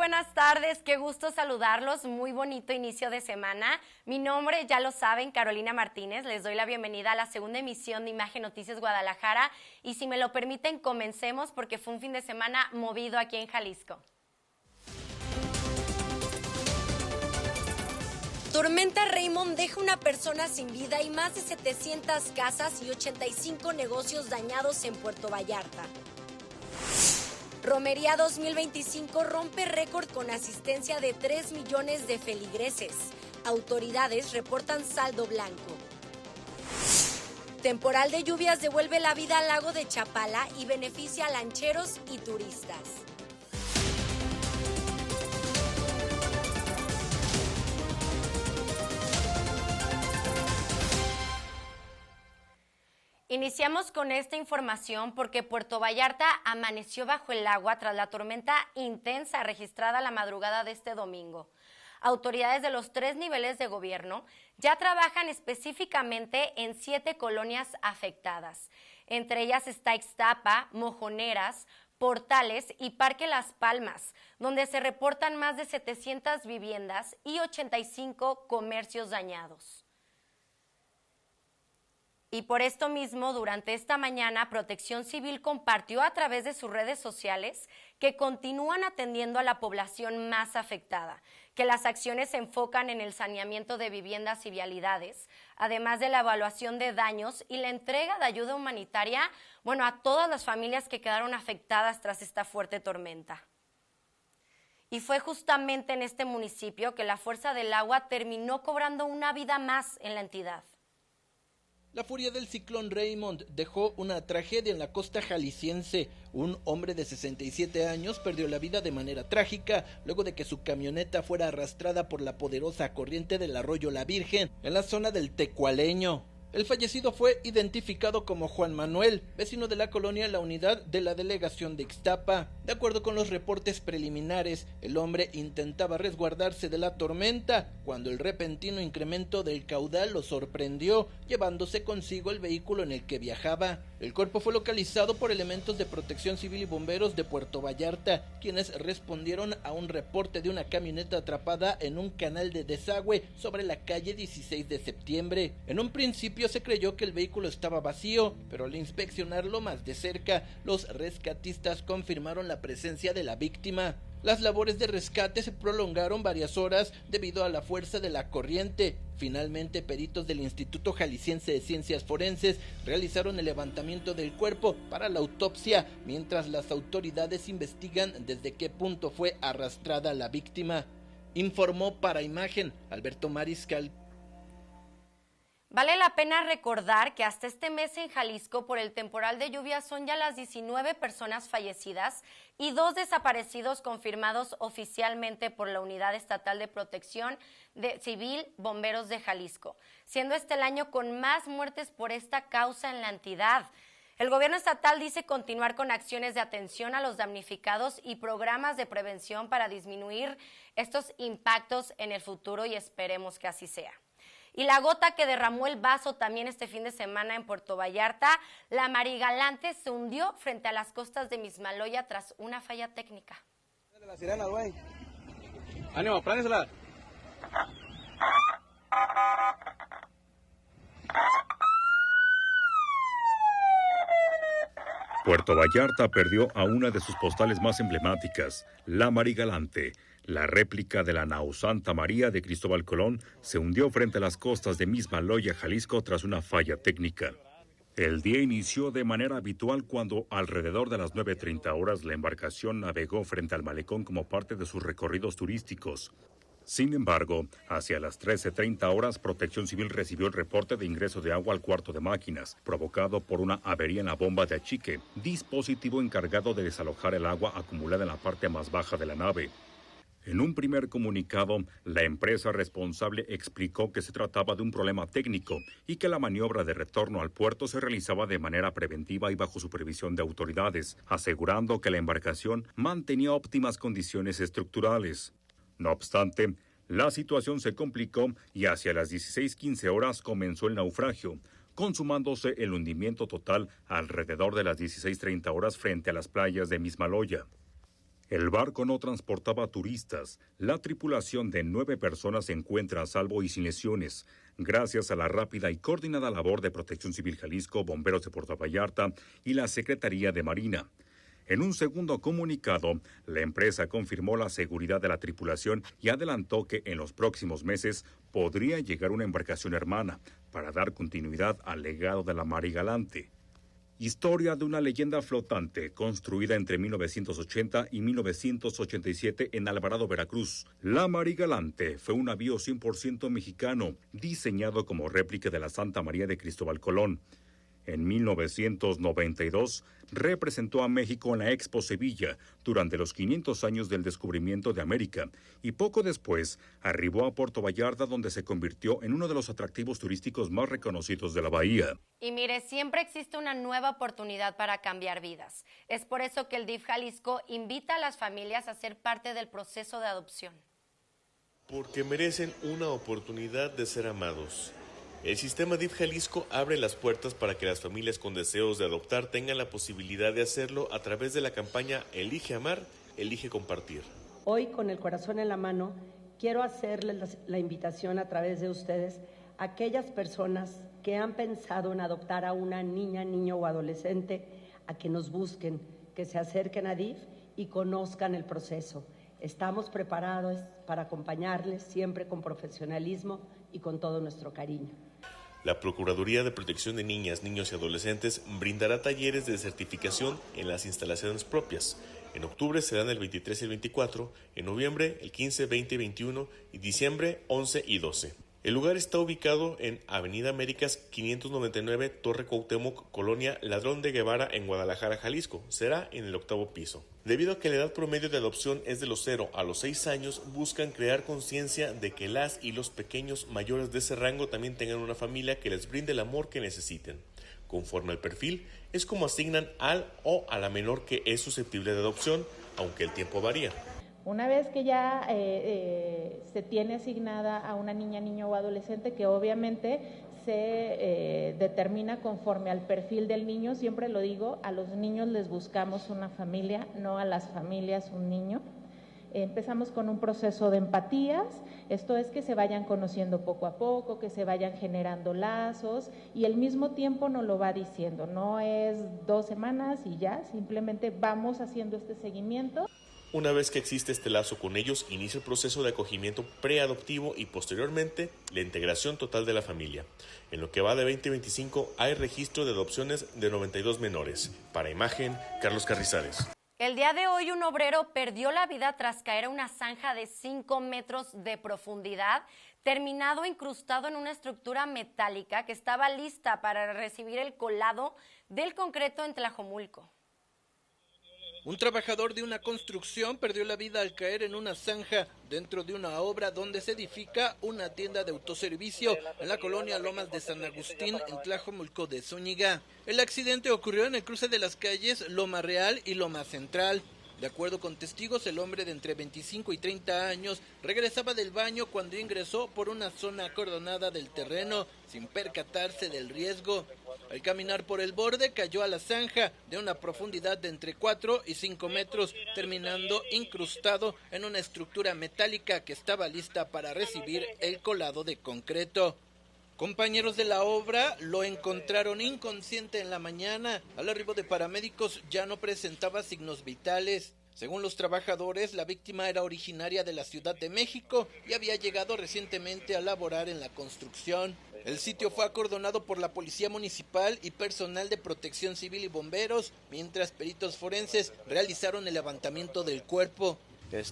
buenas tardes, qué gusto saludarlos, muy bonito inicio de semana. Mi nombre, ya lo saben, Carolina Martínez, les doy la bienvenida a la segunda emisión de Imagen Noticias Guadalajara y si me lo permiten comencemos porque fue un fin de semana movido aquí en Jalisco. Tormenta Raymond deja una persona sin vida y más de 700 casas y 85 negocios dañados en Puerto Vallarta. Romería 2025 rompe récord con asistencia de 3 millones de feligreses. Autoridades reportan saldo blanco. Temporal de lluvias devuelve la vida al lago de Chapala y beneficia a lancheros y turistas. Iniciamos con esta información porque Puerto Vallarta amaneció bajo el agua tras la tormenta intensa registrada la madrugada de este domingo. Autoridades de los 3 niveles de gobierno ya trabajan específicamente en 7 colonias afectadas. Entre ellas está Ixtapa, Mojoneras, Portales y Parque Las Palmas, donde se reportan más de 700 viviendas y 85 comercios dañados. Y por esto mismo, durante esta mañana, Protección Civil compartió a través de sus redes sociales que continúan atendiendo a la población más afectada, que las acciones se enfocan en el saneamiento de viviendas y vialidades, además de la evaluación de daños y la entrega de ayuda humanitaria, a todas las familias que quedaron afectadas tras esta fuerte tormenta. Y fue justamente en este municipio que la Fuerza del Agua terminó cobrando una vida más en la entidad. La furia del ciclón Raymond dejó una tragedia en la costa jalisciense. Un hombre de 67 años perdió la vida de manera trágica luego de que su camioneta fuera arrastrada por la poderosa corriente del arroyo La Virgen en la zona del Tecualeño. El fallecido fue identificado como Juan Manuel, vecino de la colonia La Unidad de la delegación de Ixtapa. De acuerdo con los reportes preliminares, el hombre intentaba resguardarse de la tormenta cuando el repentino incremento del caudal lo sorprendió, llevándose consigo el vehículo en el que viajaba. El cuerpo fue localizado por elementos de Protección Civil y bomberos de Puerto Vallarta, quienes respondieron a un reporte de una camioneta atrapada en un canal de desagüe sobre la calle 16 de septiembre. En un principio se creyó que el vehículo estaba vacío, pero al inspeccionarlo más de cerca, los rescatistas confirmaron la presencia de la víctima. Las labores de rescate se prolongaron varias horas debido a la fuerza de la corriente. Finalmente, peritos del Instituto Jalisciense de Ciencias Forenses realizaron el levantamiento del cuerpo para la autopsia, mientras las autoridades investigan desde qué punto fue arrastrada la víctima. Informó para Imagen Alberto Mariscal. Vale la pena recordar que hasta este mes en Jalisco por el temporal de lluvia son ya las 19 personas fallecidas y 2 desaparecidos confirmados oficialmente por la Unidad Estatal de Protección Civil Bomberos de Jalisco, siendo este el año con más muertes por esta causa en la entidad. El gobierno estatal dice continuar con acciones de atención a los damnificados y programas de prevención para disminuir estos impactos en el futuro y esperemos que así sea. Y la gota que derramó el vaso también este fin de semana en Puerto Vallarta, la Marigalante se hundió frente a las costas de Mismaloya tras una falla técnica. La sirena, güey. Ánimo, préndesela. Puerto Vallarta perdió a una de sus postales más emblemáticas, la Marigalante. La réplica de la nao Santa María de Cristóbal Colón se hundió frente a las costas de Mismaloya, Jalisco, tras una falla técnica. El día inició de manera habitual cuando, alrededor de las 9:30 horas, la embarcación navegó frente al malecón como parte de sus recorridos turísticos. Sin embargo, hacia las 13:30 horas, Protección Civil recibió el reporte de ingreso de agua al cuarto de máquinas, provocado por una avería en la bomba de achique, dispositivo encargado de desalojar el agua acumulada en la parte más baja de la nave. En un primer comunicado, la empresa responsable explicó que se trataba de un problema técnico y que la maniobra de retorno al puerto se realizaba de manera preventiva y bajo supervisión de autoridades, asegurando que la embarcación mantenía óptimas condiciones estructurales. No obstante, la situación se complicó y hacia las 16:15 horas comenzó el naufragio, consumándose el hundimiento total alrededor de las 16:30 horas frente a las playas de Mismaloya. El barco no transportaba turistas. La tripulación de 9 personas se encuentra a salvo y sin lesiones, gracias a la rápida y coordinada labor de Protección Civil Jalisco, Bomberos de Puerto Vallarta y la Secretaría de Marina. En un segundo comunicado, la empresa confirmó la seguridad de la tripulación y adelantó que en los próximos meses podría llegar una embarcación hermana para dar continuidad al legado de la Marigalante. Historia de una leyenda flotante construida entre 1980 y 1987 en Alvarado, Veracruz. La Marigalante fue un navío 100% mexicano, diseñado como réplica de la Santa María de Cristóbal Colón. En 1992 representó a México en la Expo Sevilla durante los 500 años del descubrimiento de América y poco después arribó a Puerto Vallarta, donde se convirtió en uno de los atractivos turísticos más reconocidos de la bahía. Y mire, siempre existe una nueva oportunidad para cambiar vidas. Es por eso que el DIF Jalisco invita a las familias a ser parte del proceso de adopción. Porque merecen una oportunidad de ser amados. El sistema DIF Jalisco abre las puertas para que las familias con deseos de adoptar tengan la posibilidad de hacerlo a través de la campaña Elige Amar, Elige Compartir. Hoy, con el corazón en la mano, quiero hacerles la invitación a través de ustedes a aquellas personas que han pensado en adoptar a una niña, niño o adolescente, a que nos busquen, que se acerquen a DIF y conozcan el proceso. Estamos preparados para acompañarles siempre con profesionalismo y con todo nuestro cariño. La Procuraduría de Protección de Niñas, Niños y Adolescentes brindará talleres de certificación en las instalaciones propias. En octubre serán el 23 y el 24, en noviembre el 15, 20 y 21 y diciembre 11 y 12. El lugar está ubicado en Avenida Américas 599, Torre Cuauhtémoc, Colonia Ladrón de Guevara, en Guadalajara, Jalisco. Será en el 8º piso. Debido a que la edad promedio de adopción es de los 0 a los 6 años, buscan crear conciencia de que las y los pequeños mayores de ese rango también tengan una familia que les brinde el amor que necesiten. Conforme al perfil, es como asignan al o a la menor que es susceptible de adopción, aunque el tiempo varía. Una vez que ya se tiene asignada a una niña, niño o adolescente, que obviamente se determina conforme al perfil del niño, siempre lo digo, a los niños les buscamos una familia, no a las familias un niño. Empezamos con un proceso de empatías, esto es que se vayan conociendo poco a poco, que se vayan generando lazos y el mismo tiempo nos lo va diciendo, no es 2 semanas y ya, simplemente vamos haciendo este seguimiento. Una vez que existe este lazo con ellos, inicia el proceso de acogimiento preadoptivo y posteriormente la integración total de la familia. En lo que va de 2025 hay registro de adopciones de 92 menores. Para Imagen, Carlos Carrizales. El día de hoy un obrero perdió la vida tras caer a una zanja de 5 metros de profundidad, terminado incrustado en una estructura metálica que estaba lista para recibir el colado del concreto en Tlajomulco. Un trabajador de una construcción perdió la vida al caer en una zanja dentro de una obra donde se edifica una tienda de autoservicio en la colonia Lomas de San Agustín, en Tlajomulco de Zúñiga. El accidente ocurrió en el cruce de las calles Loma Real y Loma Central. De acuerdo con testigos, el hombre de entre 25 y 30 años regresaba del baño cuando ingresó por una zona acordonada del terreno sin percatarse del riesgo. Al caminar por el borde cayó a la zanja de una profundidad de entre 4 y 5 metros, terminando incrustado en una estructura metálica que estaba lista para recibir el colado de concreto. Compañeros de la obra lo encontraron inconsciente en la mañana. Al arribo de paramédicos ya no presentaba signos vitales. Según los trabajadores, la víctima era originaria de la Ciudad de México y había llegado recientemente a laborar en la construcción. El sitio fue acordonado por la Policía Municipal y personal de Protección Civil y bomberos, mientras peritos forenses realizaron el levantamiento del cuerpo.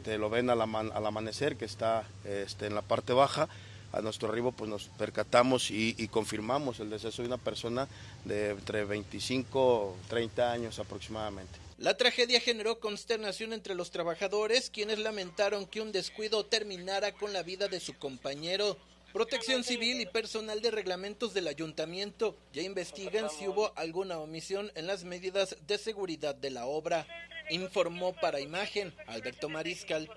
Lo ven al amanecer, que está en la parte baja. A nuestro arribo pues nos percatamos y confirmamos el deceso de una persona de entre 25 y 30 años aproximadamente. La tragedia generó consternación entre los trabajadores, quienes lamentaron que un descuido terminara con la vida de su compañero. Protección Civil y personal de reglamentos del ayuntamiento ya investigan si hubo alguna omisión en las medidas de seguridad de la obra. Informó para Imagen Alberto Mariscal.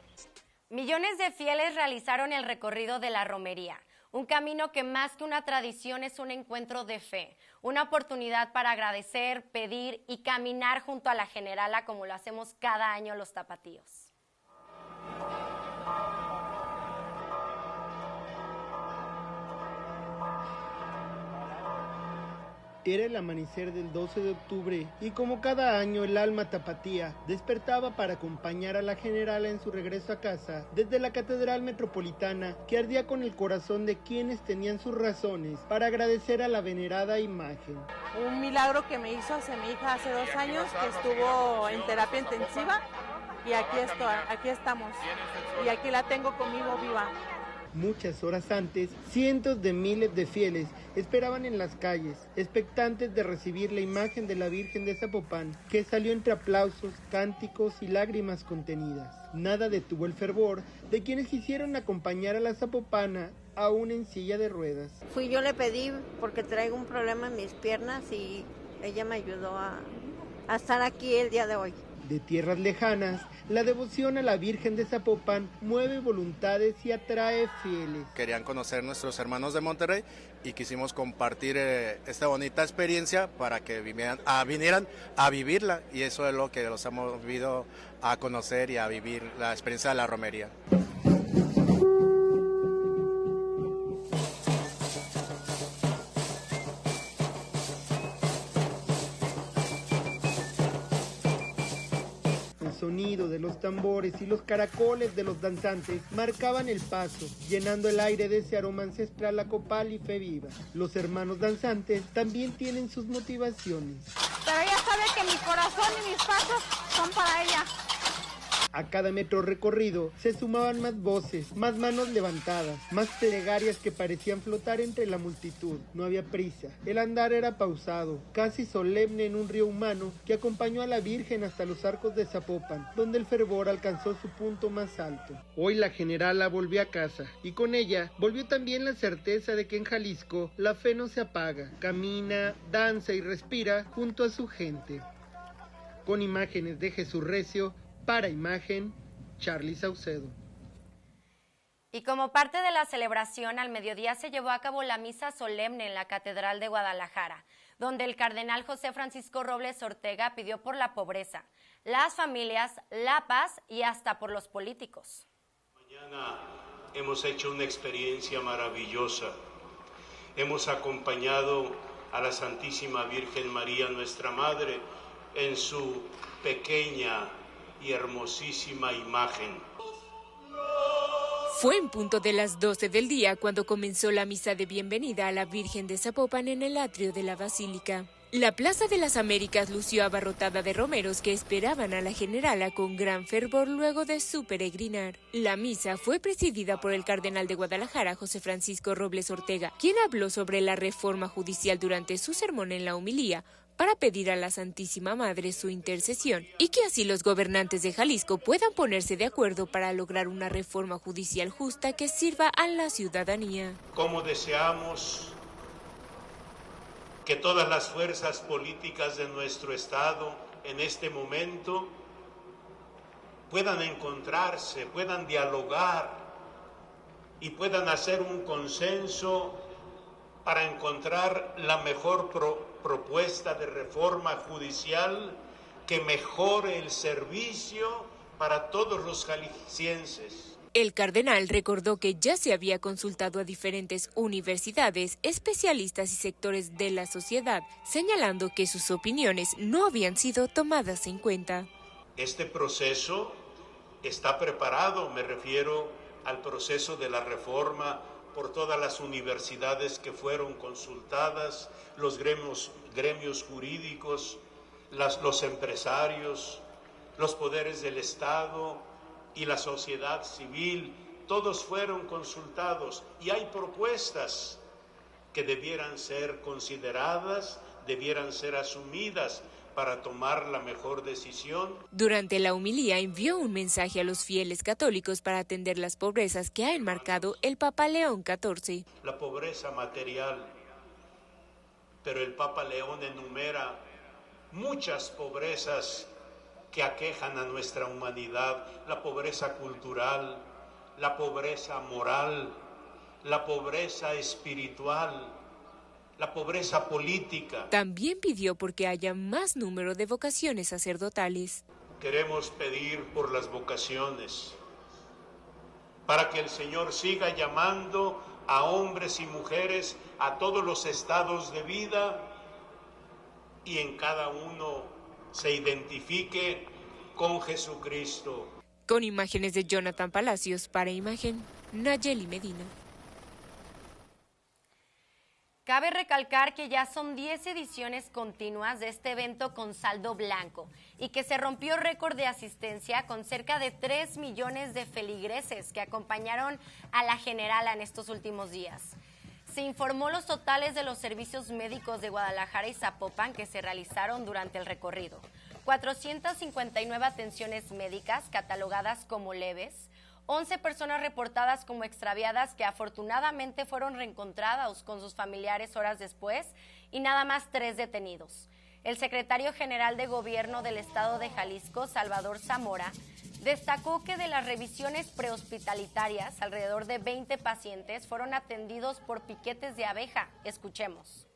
Millones de fieles realizaron el recorrido de la romería, Un camino que más que una tradición es un encuentro de fe, una oportunidad para agradecer, pedir y caminar junto a la Generala como lo hacemos cada año los tapatíos. Era el amanecer del 12 de octubre y como cada año el alma tapatía despertaba para acompañar a la Generala en su regreso a casa desde la Catedral Metropolitana, que ardía con el corazón de quienes tenían sus razones para agradecer a la venerada imagen. Un milagro que me hizo mi hija hace 2 años, que estuvo en terapia intensiva, y aquí estamos, y aquí la tengo conmigo viva. Muchas horas antes, cientos de miles de fieles esperaban en las calles, expectantes de recibir la imagen de la Virgen de Zapopan, que salió entre aplausos, cánticos y lágrimas contenidas. Nada detuvo el fervor de quienes quisieron acompañar a la zapopana, aún en silla de ruedas. Yo le pedí porque traigo un problema en mis piernas y ella me ayudó a estar aquí el día de hoy. De tierras lejanas, la devoción a la Virgen de Zapopan mueve voluntades y atrae fieles. Querían conocer nuestros hermanos de Monterrey y quisimos compartir esta bonita experiencia para que vinieran a vivirla, y eso es lo que los hemos movido a conocer y a vivir la experiencia de la romería. Sonido de los tambores y los caracoles de los danzantes marcaban el paso, llenando el aire de ese aroma ancestral a copal y fe viva. Los hermanos danzantes también tienen sus motivaciones. Pero ella sabe que mi corazón y mis pasos son para ella. A cada metro recorrido se sumaban más voces, más manos levantadas, más plegarias que parecían flotar entre la multitud. No había prisa, el andar era pausado, casi solemne en un río humano que acompañó a la Virgen hasta los arcos de Zapopan, donde el fervor alcanzó su punto más alto. Hoy la Generala volvió a casa, y con ella volvió también la certeza de que en Jalisco la fe no se apaga, camina, danza y respira junto a su gente. Con imágenes de Jesús Recio, para Imagen, Charly Saucedo. Y como parte de la celebración, al mediodía se llevó a cabo la misa solemne en la Catedral de Guadalajara, donde el cardenal José Francisco Robles Ortega pidió por la pobreza, las familias, la paz y hasta por los políticos. Mañana hemos hecho una experiencia maravillosa. Hemos acompañado a la Santísima Virgen María, nuestra Madre, en su pequeña y hermosísima imagen. Fue en punto de las 12 del día cuando comenzó la misa de bienvenida a la Virgen de Zapopan en el atrio de la Basílica. La Plaza de las Américas lució abarrotada de romeros que esperaban a la Generala con gran fervor luego de su peregrinar. La misa fue presidida por el cardenal de Guadalajara, José Francisco Robles Ortega, quien habló sobre la reforma judicial durante su sermón en la homilía, para pedir a la Santísima Madre su intercesión y que así los gobernantes de Jalisco puedan ponerse de acuerdo para lograr una reforma judicial justa que sirva a la ciudadanía. Como deseamos que todas las fuerzas políticas de nuestro Estado en este momento puedan encontrarse, puedan dialogar y puedan hacer un consenso para encontrar la mejor propuesta de reforma judicial que mejore el servicio para todos los jaliscienses. El cardenal recordó que ya se había consultado a diferentes universidades, especialistas y sectores de la sociedad, señalando que sus opiniones no habían sido tomadas en cuenta. Este proceso está preparado, me refiero al proceso de la reforma por todas las universidades que fueron consultadas, los gremios jurídicos, los empresarios, los poderes del Estado y la sociedad civil, todos fueron consultados y hay propuestas que debieran ser consideradas, debieran ser asumidas para tomar la mejor decisión. Durante la homilía envió un mensaje a los fieles católicos para atender las pobrezas que ha enmarcado el Papa León XIV. La pobreza material, pero el Papa León enumera muchas pobrezas que aquejan a nuestra humanidad, la pobreza cultural, la pobreza moral, la pobreza espiritual, la pobreza política. También pidió porque haya más número de vocaciones sacerdotales. Queremos pedir por las vocaciones, para que el Señor siga llamando a hombres y mujeres a todos los estados de vida y en cada uno se identifique con Jesucristo. Con imágenes de Jonathan Palacios, para Imagen, Nayeli Medina. Cabe recalcar que ya son 10 ediciones continuas de este evento con saldo blanco y que se rompió récord de asistencia con cerca de 3 millones de feligreses que acompañaron a la generala en estos últimos días. Se informó los totales de los servicios médicos de Guadalajara y Zapopan que se realizaron durante el recorrido. 459 atenciones médicas catalogadas como leves, 11 personas reportadas como extraviadas que afortunadamente fueron reencontradas con sus familiares horas después y nada más 3 detenidos. El secretario general de Gobierno del Estado de Jalisco, Salvador Zamora, destacó que de las revisiones prehospitalitarias, alrededor de 20 pacientes fueron atendidos por piquetes de abeja. Escuchemos.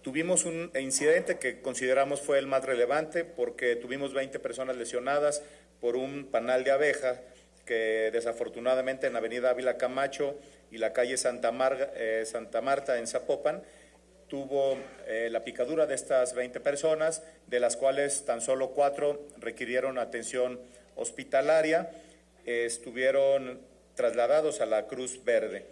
Tuvimos un incidente que consideramos fue el más relevante porque tuvimos 20 personas lesionadas por un panal de abeja que desafortunadamente en Avenida Ávila Camacho y la calle Santa Marta en Zapopan tuvo la picadura de estas 20 personas, de las cuales tan solo 4 requirieron atención hospitalaria, estuvieron trasladados a la Cruz Verde.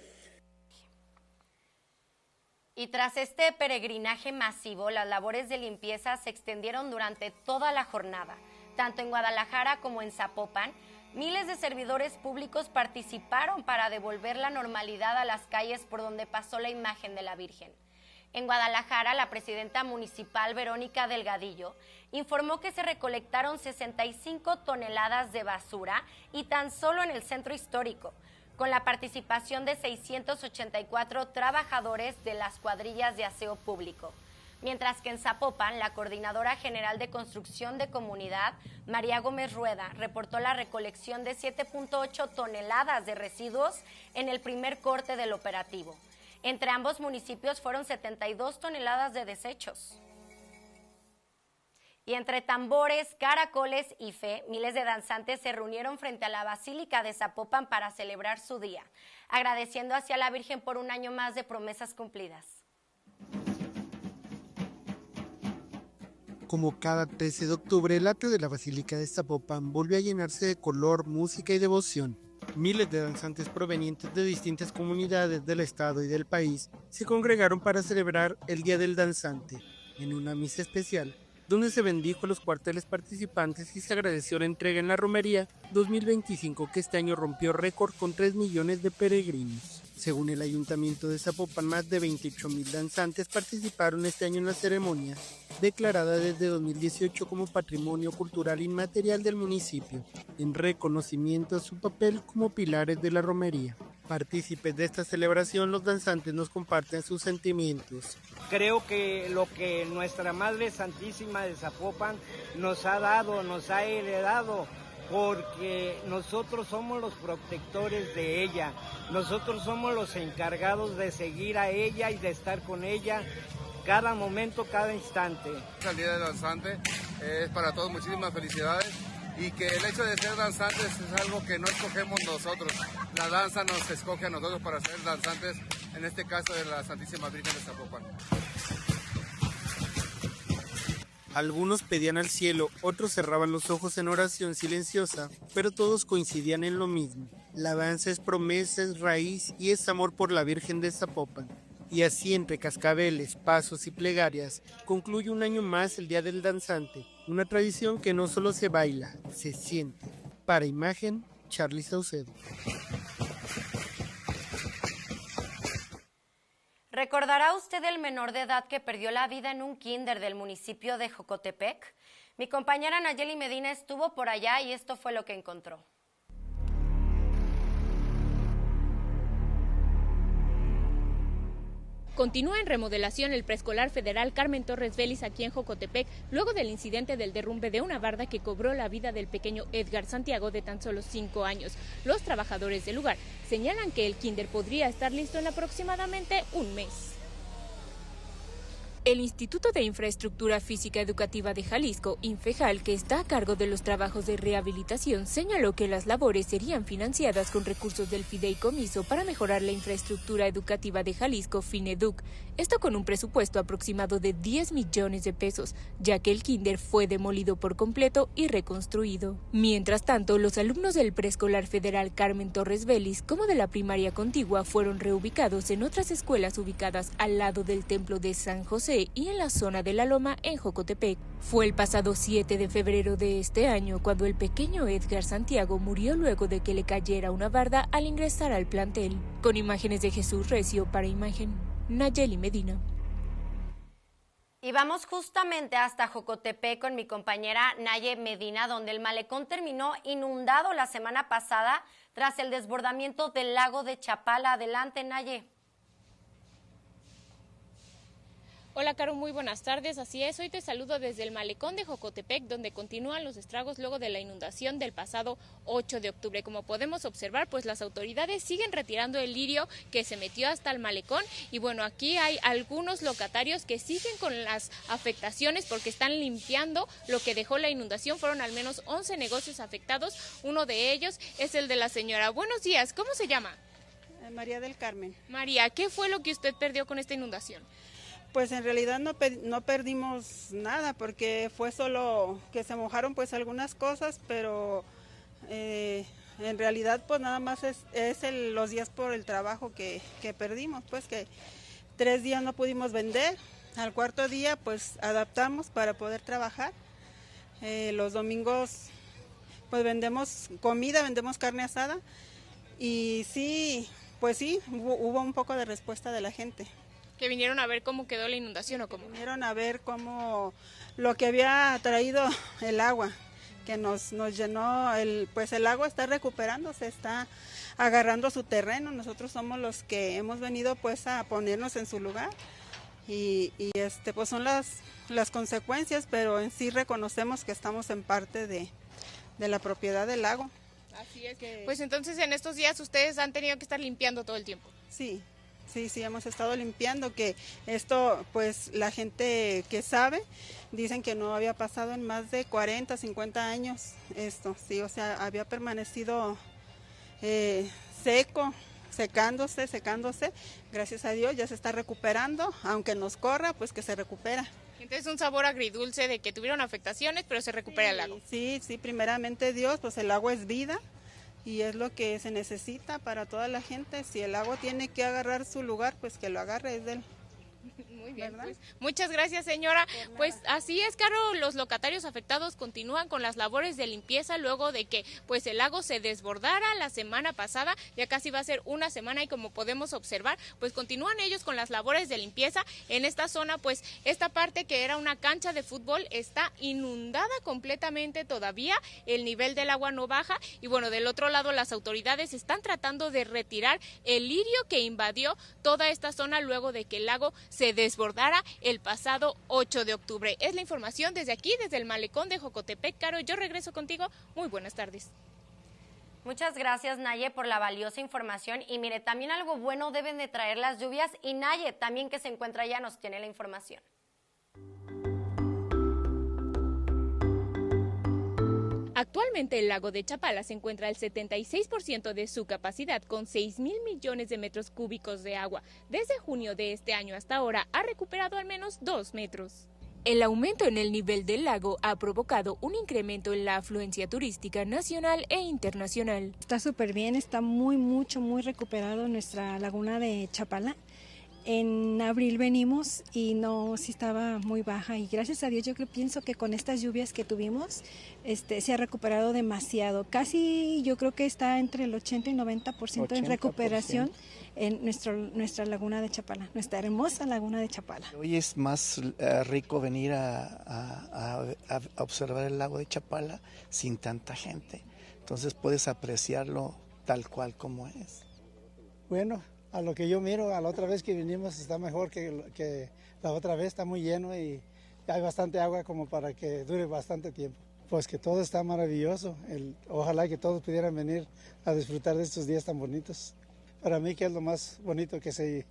Y tras este peregrinaje masivo, las labores de limpieza se extendieron durante toda la jornada. Tanto en Guadalajara como en Zapopan, miles de servidores públicos participaron para devolver la normalidad a las calles por donde pasó la imagen de la Virgen. En Guadalajara, la presidenta municipal Verónica Delgadillo informó que se recolectaron 65 toneladas de basura y tan solo en el centro histórico, con la participación de 684 trabajadores de las cuadrillas de aseo público. Mientras que en Zapopan, la Coordinadora General de Construcción de Comunidad, María Gómez Rueda, reportó la recolección de 7.8 toneladas de residuos en el primer corte del operativo. Entre ambos municipios fueron 72 toneladas de desechos. Y entre tambores, caracoles y fe, miles de danzantes se reunieron frente a la Basílica de Zapopan para celebrar su día, agradeciendo hacia la Virgen por un año más de promesas cumplidas. Como cada 13 de octubre, el atrio de la Basílica de Zapopan volvió a llenarse de color, música y devoción. Miles de danzantes provenientes de distintas comunidades del estado y del país se congregaron para celebrar el Día del Danzante, en una misa especial, donde se bendijo a los cuarteles participantes y se agradeció la entrega en la Romería 2025, que este año rompió récord con 3 millones de peregrinos. Según el Ayuntamiento de Zapopan, más de 28,000 danzantes participaron este año en la ceremonia, declarada desde 2018 como Patrimonio Cultural Inmaterial del municipio, en reconocimiento a su papel como pilares de la romería. Partícipes de esta celebración, los danzantes nos comparten sus sentimientos. Creo que lo que nuestra Madre Santísima de Zapopan nos ha dado, nos ha heredado, porque nosotros somos los protectores de ella, nosotros somos los encargados de seguir a ella y de estar con ella cada momento, cada instante. El Día del Danzante es para todos muchísimas felicidades y que el hecho de ser danzantes es algo que no escogemos nosotros, la danza nos escoge a nosotros para ser danzantes, en este caso de la Santísima Virgen de Zapopan. Algunos pedían al cielo, otros cerraban los ojos en oración silenciosa, pero todos coincidían en lo mismo. La danza es promesa, es raíz y es amor por la Virgen de Zapopan. Y así, entre cascabeles, pasos y plegarias, concluye un año más el Día del Danzante, una tradición que no solo se baila, se siente. Para Imagen, Charly Saucedo. ¿Recordará usted el menor de edad que perdió la vida en un kinder del municipio de Jocotepec? Mi compañera Nayeli Medina estuvo por allá y esto fue lo que encontró. Continúa en remodelación el preescolar federal Carmen Torres Vélez aquí en Jocotepec, luego del incidente del derrumbe de una barda que cobró la vida del pequeño Edgar Santiago de tan solo 5 años. Los trabajadores del lugar señalan que el kinder podría estar listo en aproximadamente un mes. El Instituto de Infraestructura Física Educativa de Jalisco, INFEJAL, que está a cargo de los trabajos de rehabilitación, señaló que las labores serían financiadas con recursos del Fideicomiso para mejorar la infraestructura educativa de Jalisco, FINEDUC. Esto con un presupuesto aproximado de 10 millones de pesos, ya que el kinder fue demolido por completo y reconstruido. Mientras tanto, los alumnos del preescolar federal Carmen Torres Vélez, como de la primaria contigua, fueron reubicados en otras escuelas ubicadas al lado del templo de San José y en la zona de La Loma en Jocotepec. Fue el pasado 7 de febrero de este año cuando el pequeño Edgar Santiago murió luego de que le cayera una barda al ingresar al plantel. Con imágenes de Jesús Recio para Imagen, Nayeli Medina. Y vamos justamente hasta Jocotepec con mi compañera Naye Medina, donde el malecón terminó inundado la semana pasada tras el desbordamiento del lago de Chapala. Adelante, Naye. Hola, Caro, muy buenas tardes. Así es, hoy te saludo desde el malecón de Jocotepec, donde continúan los estragos luego de la inundación del pasado 8 de octubre. Como podemos observar, pues las autoridades siguen retirando el lirio que se metió hasta el malecón. Y bueno, aquí hay algunos locatarios que siguen con las afectaciones porque están limpiando lo que dejó la inundación. Fueron al menos 11 negocios afectados. Uno de ellos es el de la señora. Buenos días, ¿cómo se llama? María del Carmen. María, ¿qué fue lo que usted perdió con esta inundación? Pues en realidad no perdimos nada porque fue solo que se mojaron pues algunas cosas, pero en realidad pues nada más es los días por el trabajo que perdimos, pues que 3 días no pudimos vender, al 4.º día pues adaptamos para poder trabajar, los domingos pues vendemos comida, vendemos carne asada y sí, pues sí, hubo un poco de respuesta de la gente. ¿Que vinieron a ver cómo quedó la inundación o cómo? Vinieron a ver cómo lo que había traído el agua, que nos llenó, pues el agua está recuperándose, está agarrando su terreno. Nosotros somos los que hemos venido pues a ponernos en su lugar y pues son las consecuencias, pero en sí reconocemos que estamos en parte de la propiedad del lago. Así es. Pues entonces en estos días ustedes han tenido que estar limpiando todo el tiempo. Sí. Sí, hemos estado limpiando, que esto, pues la gente que sabe, dicen que no había pasado en más de 40, 50 años esto, sí, o sea, había permanecido seco, secándose, gracias a Dios ya se está recuperando, aunque nos corra, pues que se recupera. Entonces un sabor agridulce de que tuvieron afectaciones, pero se recupera el lago. Sí, primeramente Dios, pues el agua es vida. Y es lo que se necesita para toda la gente. Si el agua tiene que agarrar su lugar, pues que lo agarre, es de él. Muy bien, pues, muchas gracias, señora. Pues así es, Caro, los locatarios afectados continúan con las labores de limpieza luego de que pues el lago se desbordara la semana pasada, ya casi va a ser una semana y como podemos observar, pues continúan ellos con las labores de limpieza en esta zona, pues esta parte que era una cancha de fútbol está inundada completamente todavía, el nivel del agua no baja y bueno, del otro lado las autoridades están tratando de retirar el lirio que invadió toda esta zona luego de que el lago se desbordara el pasado 8 de octubre. Es la información desde aquí, desde el malecón de Jocotepec. Caro, yo regreso contigo. Muy buenas tardes. Muchas gracias, Naye, por la valiosa información. Y mire, también algo bueno deben de traer las lluvias. Y Naye, también que se encuentra allá, nos tiene la información. Actualmente el lago de Chapala se encuentra al 76% de su capacidad con 6,000 millones de metros cúbicos de agua. Desde junio de este año hasta ahora ha recuperado al menos 2 metros. El aumento en el nivel del lago ha provocado un incremento en la afluencia turística nacional e internacional. Está súper bien, está muy recuperado nuestra laguna de Chapala. En abril venimos y sí estaba muy baja y gracias a Dios pienso que con estas lluvias que tuvimos se ha recuperado demasiado. Casi yo creo que está entre el 80 y 90% en recuperación en nuestra laguna de Chapala, nuestra hermosa laguna de Chapala. Hoy es más rico venir a observar el lago de Chapala sin tanta gente, entonces puedes apreciarlo tal cual como es. Bueno, A lo que yo miro, a la otra vez que vinimos está mejor que la otra vez, está muy lleno y hay bastante agua como para que dure bastante tiempo. Pues que todo está maravilloso, ojalá que todos pudieran venir a disfrutar de estos días tan bonitos. Para mí que es lo más bonito que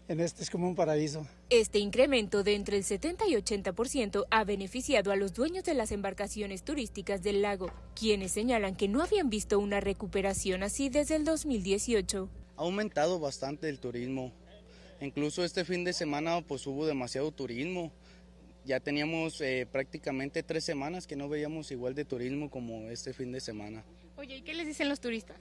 es como un paraíso. Este incremento de entre el 70 y 80% ha beneficiado a los dueños de las embarcaciones turísticas del lago, quienes señalan que no habían visto una recuperación así desde el 2018. Ha aumentado bastante el turismo, incluso este fin de semana pues hubo demasiado turismo. Ya teníamos prácticamente 3 semanas que no veíamos igual de turismo como este fin de semana. Oye, ¿y qué les dicen los turistas?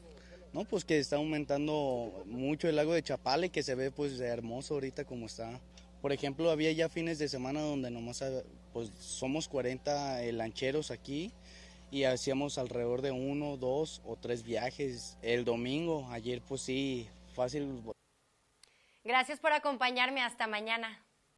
No, pues que está aumentando mucho el lago de Chapala y que se ve pues hermoso ahorita como está. Por ejemplo, había ya fines de semana donde nomás pues somos 40 lancheros aquí y hacíamos alrededor de 1, 2 o 3 viajes. El domingo, ayer pues sí, fácil. Gracias por acompañarme, hasta mañana.